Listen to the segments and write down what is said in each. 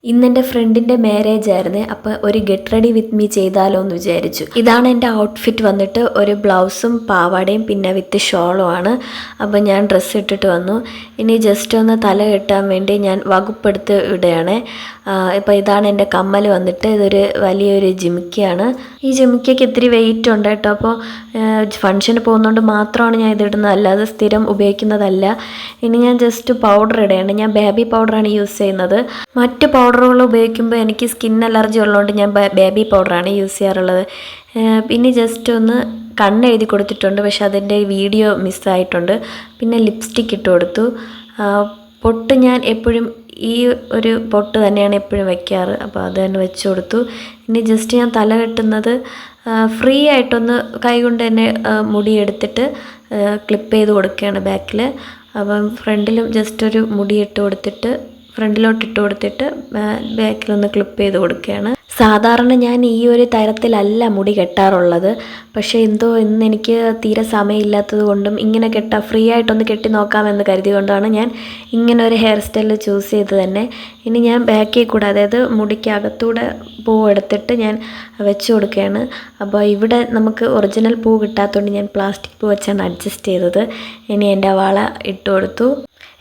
ഇന്നെൻ്റെ ഫ്രണ്ടിൻ്റെ മാരേജ് ആയിരുന്നേ. അപ്പോൾ ഒരു ഗെറ്റ് റെഡി വിത്ത് മീ ചെയ്താലോ എന്ന് വിചാരിച്ചു. ഇതാണ് എൻ്റെ ഔട്ട്ഫിറ്റ് വന്നിട്ട്, ഒരു ബ്ലൗസും പാവാടയും പിന്നെ വിത്ത് ഷോളും ആണ്. അപ്പോൾ ഞാൻ ഡ്രസ്സ് ഇട്ടിട്ട് വന്നു. ഇനി ജസ്റ്റ് ഒന്ന് തല കെട്ടാൻ വേണ്ടി ഞാൻ വകുപ്പെടുത്ത് ഇടുകയാണ്. ഇപ്പോൾ ഇതാണ് എൻ്റെ കമ്മൽ വന്നിട്ട്, ഇതൊരു വലിയൊരു ജിമിക്കയാണ്. ഈ ജിമിക്കയ്ക്ക് ഇത്തിരി വെയിറ്റ് ഉണ്ട് കേട്ടോ. അപ്പോൾ ഫംഗ്ഷന് പോകുന്നതുകൊണ്ട് മാത്രമാണ് ഞാൻ ഇതിടുന്നത്, അല്ലാതെ സ്ഥിരം ഉപയോഗിക്കുന്നതല്ല. ഇനി ഞാൻ ജസ്റ്റ് പൗഡർ ഇടുകയാണ്. ഞാൻ ബേബി പൗഡറാണ് യൂസ് ചെയ്യുന്നത്. മറ്റ് പൗഡറുകൾ ഉപയോഗിക്കുമ്പോൾ എനിക്ക് സ്കിൻ അലർജി ഉള്ളതുകൊണ്ട് ഞാൻ ബേബി പൗഡറാണ് യൂസ് ചെയ്യാറുള്ളത്. പിന്നെ ജസ്റ്റ് ഒന്ന് കണ്ണെഴുതി കൊടുത്തിട്ടുണ്ട്, പക്ഷെ അതിൻ്റെ വീഡിയോ മിസ്സായിട്ടുണ്ട്. പിന്നെ ലിപ്സ്റ്റിക്ക് ഇട്ട് കൊടുത്തു. പൊട്ട് ഞാൻ എപ്പോഴും ഈ ഒരു പൊട്ട് തന്നെയാണ് എപ്പോഴും വയ്ക്കാറ്, അപ്പോൾ അത് തന്നെ വെച്ച് കൊടുത്തു. ഇനി ജസ്റ്റ് ഞാൻ തല കെട്ടുന്നത് ഫ്രീ ആയിട്ടൊന്ന് കൈകൊണ്ട് തന്നെ മുടി എടുത്തിട്ട് ക്ലിപ്പ് ചെയ്ത് കൊടുക്കുകയാണ് ബാക്കിൽ. അപ്പം ഫ്രണ്ടിലും ജസ്റ്റ് ഒരു മുടി ഫ്രണ്ടിലോട്ട് ഇട്ട് കൊടുത്തിട്ട് ബാക്കിലൊന്ന് ക്ലിപ്പ് ചെയ്ത് കൊടുക്കുകയാണ്. സാധാരണ ഞാൻ ഈ ഒരു തരത്തിലല്ല മുടി കെട്ടാറുള്ളത്, പക്ഷേ എന്തോ ഇന്ന് എനിക്ക് തീരെ സമയമില്ലാത്തത് കൊണ്ടും ഇങ്ങനെ ഫ്രീ ആയിട്ടൊന്ന് കെട്ടി നോക്കാമെന്ന് കരുതിക്കൊണ്ടാണ് ഞാൻ ഇങ്ങനെ ഒരു ഹെയർ സ്റ്റൈൽ ചൂസ് ചെയ്ത് തന്നെ. ഇനി ഞാൻ ബാക്കിൽ കൂടെ, അതായത് മുടിക്കകത്തൂടെ പൂ എടുത്തിട്ട് ഞാൻ വെച്ച് കൊടുക്കുകയാണ്. അപ്പോൾ ഇവിടെ നമുക്ക് ഒറിജിനൽ പൂ കിട്ടാത്തതുകൊണ്ട് ഞാൻ പ്ലാസ്റ്റിക് പൂ വെച്ചാണ് അഡ്ജസ്റ്റ് ചെയ്തത്. ഇനി എൻ്റെ വള ഇട്ട് കൊടുത്തു.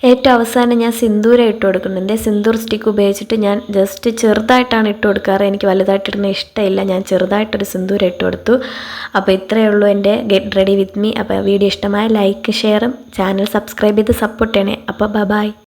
ഏറ്റവും അവസാനം ഞാൻ സിന്ദൂരം ഇട്ട് കൊടുക്കുന്നുണ്ട്. സിന്ദൂർ സ്റ്റിക്ക് ഉപയോഗിച്ചിട്ട് ഞാൻ ജസ്റ്റ് ചെറുതായിട്ടാണ് ഇട്ട് കൊടുക്കാറ്. എനിക്ക് വലുതായിട്ടിടുന്ന ഇഷ്ടമില്ല, ഞാൻ ചെറുതായിട്ടൊരു സിന്ദൂരം ഇട്ട് കൊടുത്തു. അപ്പോൾ ഇത്രയേ ഉള്ളൂ എൻ്റെ ഗെറ്റ് റെഡി വിത്ത് മീ. അപ്പോൾ വീഡിയോ ഇഷ്ടമായ ലൈക്ക്, ഷെയറും ചാനൽ സബ്സ്ക്രൈബ് ചെയ്ത് സപ്പോർട്ട് ചെയ്യണേ. അപ്പോൾ ബൈ.